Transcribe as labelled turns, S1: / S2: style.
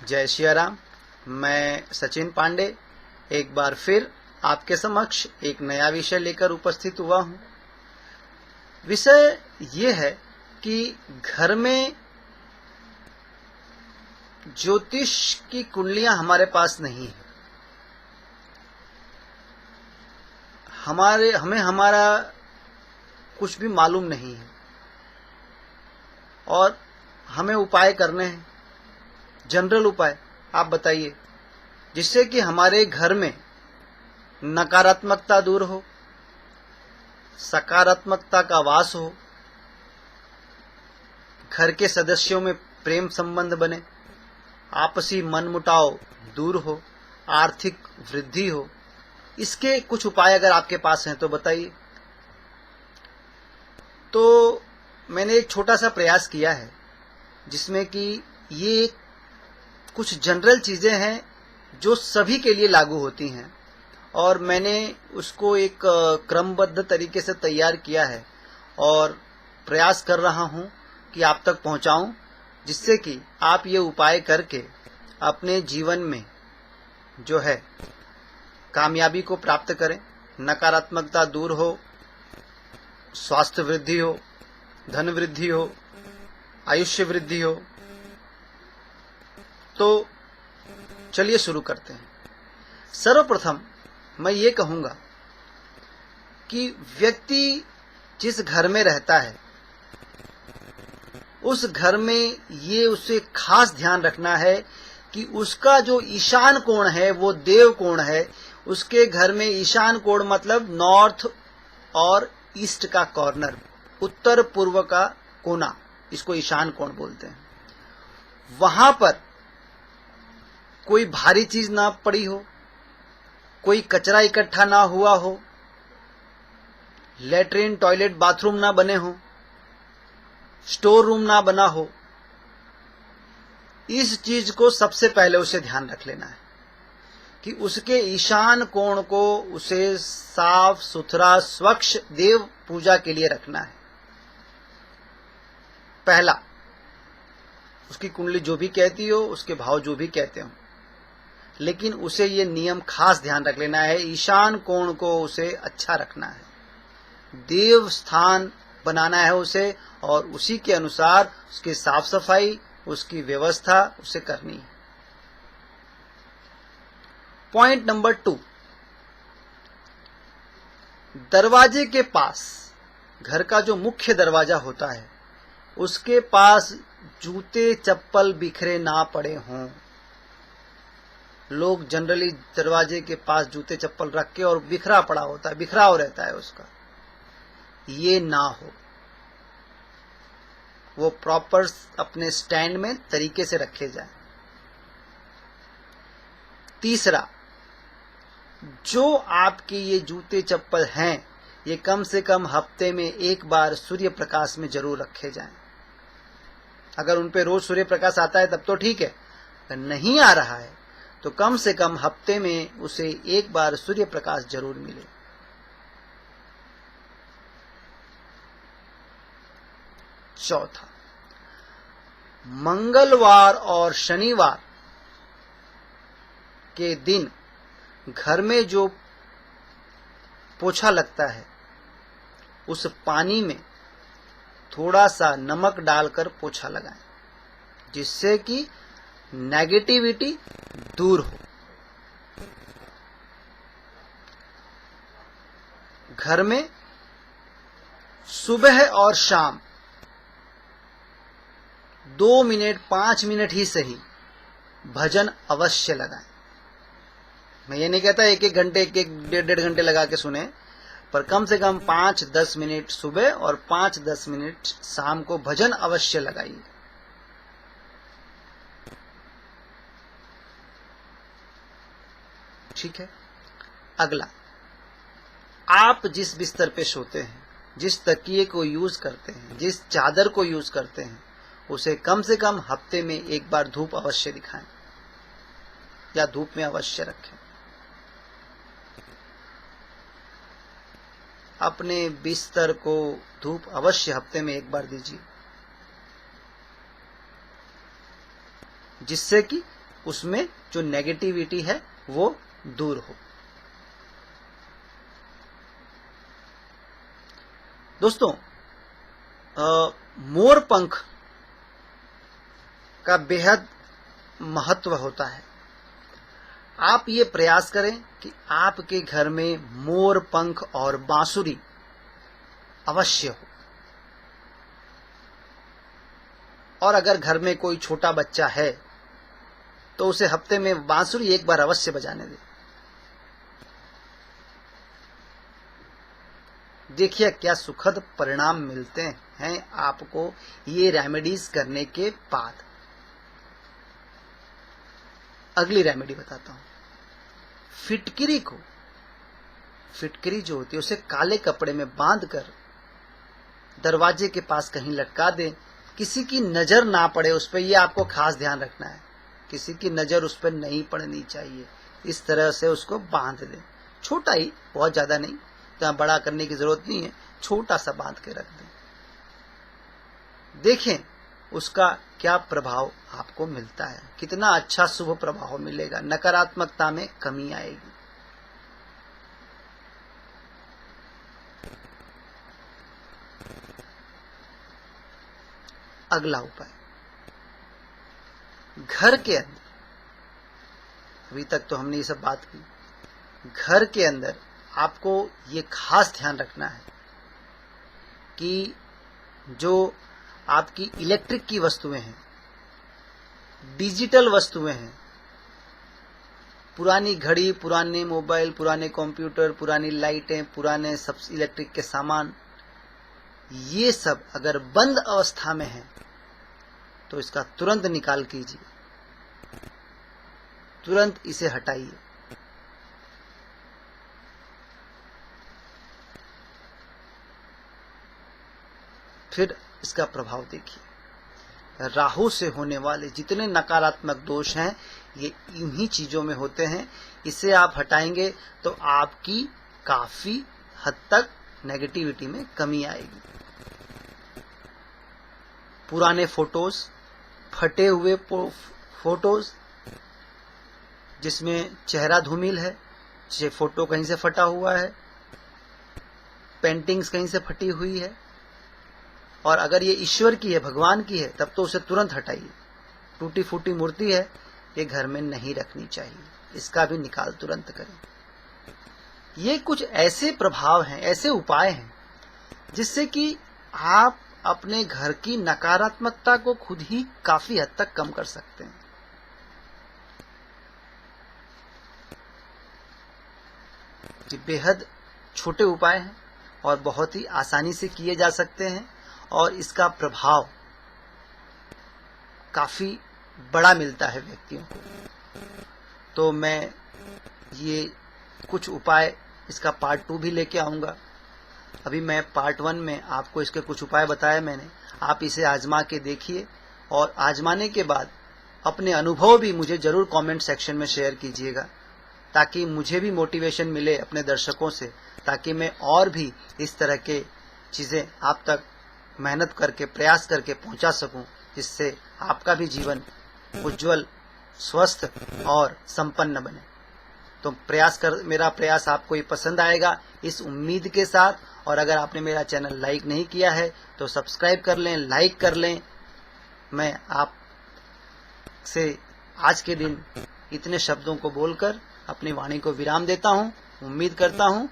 S1: जय सिया राम। मैं सचिन पांडे एक बार फिर आपके समक्ष एक नया विषय लेकर उपस्थित हुआ हूँ। विषय ये है कि घर में ज्योतिष की कुंडलियां हमारे पास नहीं है। हमें हमारा कुछ भी मालूम नहीं है और हमें उपाय करने हैं, जनरल उपाय। आप बताइए, जिससे कि हमारे घर में नकारात्मकता दूर हो, सकारात्मकता का वास हो, घर के सदस्यों में प्रेम संबंध बने, आपसी मनमुटाव दूर हो, आर्थिक वृद्धि हो। इसके कुछ उपाय अगर आपके पास हैं तो बताइए। तो मैंने एक छोटा सा प्रयास किया है जिसमें कि ये कुछ जनरल चीज़ें हैं जो सभी के लिए लागू होती हैं और मैंने उसको एक क्रमबद्ध तरीके से तैयार किया है और प्रयास कर रहा हूँ कि आप तक पहुँचाऊँ, जिससे कि आप ये उपाय करके अपने जीवन में जो है कामयाबी को प्राप्त करें, नकारात्मकता दूर हो, स्वास्थ्य वृद्धि हो, धन वृद्धि हो, आयुष्य वृद्धि हो। तो चलिए शुरू करते हैं। सर्वप्रथम मैं ये कहूँगा कि व्यक्ति जिस घर में रहता है उस घर में ये उसे खास ध्यान रखना है कि उसका जो ईशान कोण है वो देव कोण है। उसके घर में ईशान कोण मतलब नॉर्थ और ईस्ट का कॉर्नर, उत्तर पूर्व का कोना, इसको ईशान कोण बोलते हैं। वहां पर कोई भारी चीज ना पड़ी हो, कोई कचरा इकट्ठा ना हुआ हो, लेटरिन टॉयलेट बाथरूम ना बने हो, स्टोर रूम ना बना हो। इस चीज को सबसे पहले उसे ध्यान रख लेना है कि उसके ईशान कोण को उसे साफ सुथरा स्वच्छ देव पूजा के लिए रखना है। पहला, उसकी कुंडली जो भी कहती हो, उसके भाव जो भी कहते हो, लेकिन उसे ये नियम खास ध्यान रख लेना है, ईशान कोण को उसे अच्छा रखना है, देव स्थान बनाना है उसे, और उसी के अनुसार उसकी साफ सफाई, उसकी व्यवस्था उसे करनी है। पॉइंट नंबर 2, दरवाजे के पास, घर का जो मुख्य दरवाजा होता है उसके पास जूते चप्पल बिखरे ना पड़े हों। लोग जनरली दरवाजे के पास जूते चप्पल रख के और बिखरा पड़ा होता है, बिखराव रहता है उसका, ये ना हो। वो प्रॉपर अपने स्टैंड में तरीके से रखे जाए। तीसरा, जो आपके ये जूते चप्पल हैं ये कम से कम हफ्ते में एक बार सूर्य प्रकाश में जरूर रखे जाएं। अगर उन पे रोज सूर्य प्रकाश आता है तब तो ठीक है, अगर नहीं आ रहा है तो कम से कम हफ्ते में उसे एक बार सूर्य प्रकाश जरूर मिले। चौथा, मंगलवार और शनिवार के दिन घर में जो पोछा लगता है उस पानी में थोड़ा सा नमक डालकर पोछा लगाएं, जिससे कि नेगेटिविटी दूर हो। घर में सुबह और शाम 2 मिनट 5 मिनट ही सही भजन अवश्य लगाएं। मैं ये नहीं कहता एक घंटे, डेढ़ घंटे लगा के सुने, पर कम से कम 5-10 मिनट सुबह और 5-10 मिनट शाम को भजन अवश्य लगाइए। ठीक है। अगला, आप जिस बिस्तर पे सोते हैं, जिस तकिए को यूज करते हैं, जिस चादर को यूज करते हैं, उसे कम से कम हफ्ते में एक बार धूप अवश्य दिखाएं या धूप में अवश्य रखें। अपने बिस्तर को धूप अवश्य हफ्ते में एक बार दीजिए, जिससे कि उसमें जो नेगेटिविटी है वो दूर हो। दोस्तों, मोर पंख का बेहद महत्व होता है। आप ये प्रयास करें कि आपके घर में मोर पंख और बांसुरी अवश्य हो। और अगर घर में कोई छोटा बच्चा है तो उसे हफ्ते में बांसुरी एक बार अवश्य बजाने दें। देखिए क्या सुखद परिणाम मिलते हैं आपको ये रेमेडीज करने के बाद। अगली रेमेडी बताता हूं। फिटकरी जो होती है उसे काले कपड़े में बांधकर दरवाजे के पास कहीं लटका दें। किसी की नजर ना पड़े उस पर, यह आपको खास ध्यान रखना है। किसी की नजर उस पर नहीं पड़नी चाहिए। इस तरह से उसको बांध दें। छोटा ही, बहुत ज्यादा नहीं, तो बड़ा करने की जरूरत नहीं है, छोटा सा बांध के रख दें। देखें उसका क्या प्रभाव आपको मिलता है, कितना अच्छा शुभ प्रभाव मिलेगा, नकारात्मकता में कमी आएगी। अगला उपाय, घर के अंदर, अभी तक तो हमने ये सब बात की, घर के अंदर आपको ये खास ध्यान रखना है कि जो आपकी इलेक्ट्रिक की वस्तुएं हैं, डिजिटल वस्तुएं हैं, पुरानी घड़ी, पुराने मोबाइल, पुराने कंप्यूटर, पुरानी लाइटें, पुराने सब इलेक्ट्रिक के सामान, ये सब अगर बंद अवस्था में है तो इसका तुरंत निकाल कीजिए, तुरंत इसे हटाइए। फिर इसका प्रभाव देखिए। राहु से होने वाले जितने नकारात्मक दोष हैं ये इन्हीं चीजों में होते हैं। इसे आप हटाएंगे तो आपकी काफी हद तक नेगेटिविटी में कमी आएगी। पुराने फोटोज, फटे हुए फोटोज जिसमें चेहरा धूमिल है, फोटो कहीं से फटा हुआ है, पेंटिंग्स कहीं से फटी हुई है, और अगर ये ईश्वर की है, भगवान की है, तब तो उसे तुरंत हटाइए। टूटी फूटी मूर्ति है, ये घर में नहीं रखनी चाहिए, इसका भी निकाल तुरंत करें। ये कुछ ऐसे प्रभाव हैं, ऐसे उपाय हैं जिससे कि आप अपने घर की नकारात्मकता को खुद ही काफी हद तक कम कर सकते हैं। ये बेहद छोटे उपाय हैं और बहुत ही आसानी से किए जा सकते हैं और इसका प्रभाव काफी बड़ा मिलता है व्यक्तियों को। तो मैं ये कुछ उपाय, इसका पार्ट 2 भी लेके आऊंगा। अभी मैं पार्ट 1 में आपको इसके कुछ उपाय बताए मैंने, आप इसे आजमा के देखिए और आजमाने के बाद अपने अनुभव भी मुझे जरूर कमेंट सेक्शन में शेयर कीजिएगा, ताकि मुझे भी मोटिवेशन मिले अपने दर्शकों से, ताकि मैं और भी इस तरह के चीज़ें आप तक मेहनत करके, प्रयास करके पहुंचा सकूं, जिससे आपका भी जीवन उज्जवल, स्वस्थ और संपन्न बने। तो मेरा प्रयास आपको ये पसंद आएगा इस उम्मीद के साथ। और अगर आपने मेरा चैनल लाइक नहीं किया है तो सब्सक्राइब कर लें, लाइक कर लें। मैं आप से आज के दिन इतने शब्दों को बोलकर अपनी वाणी को विराम देता हूँ। उम्मीद करता हूँ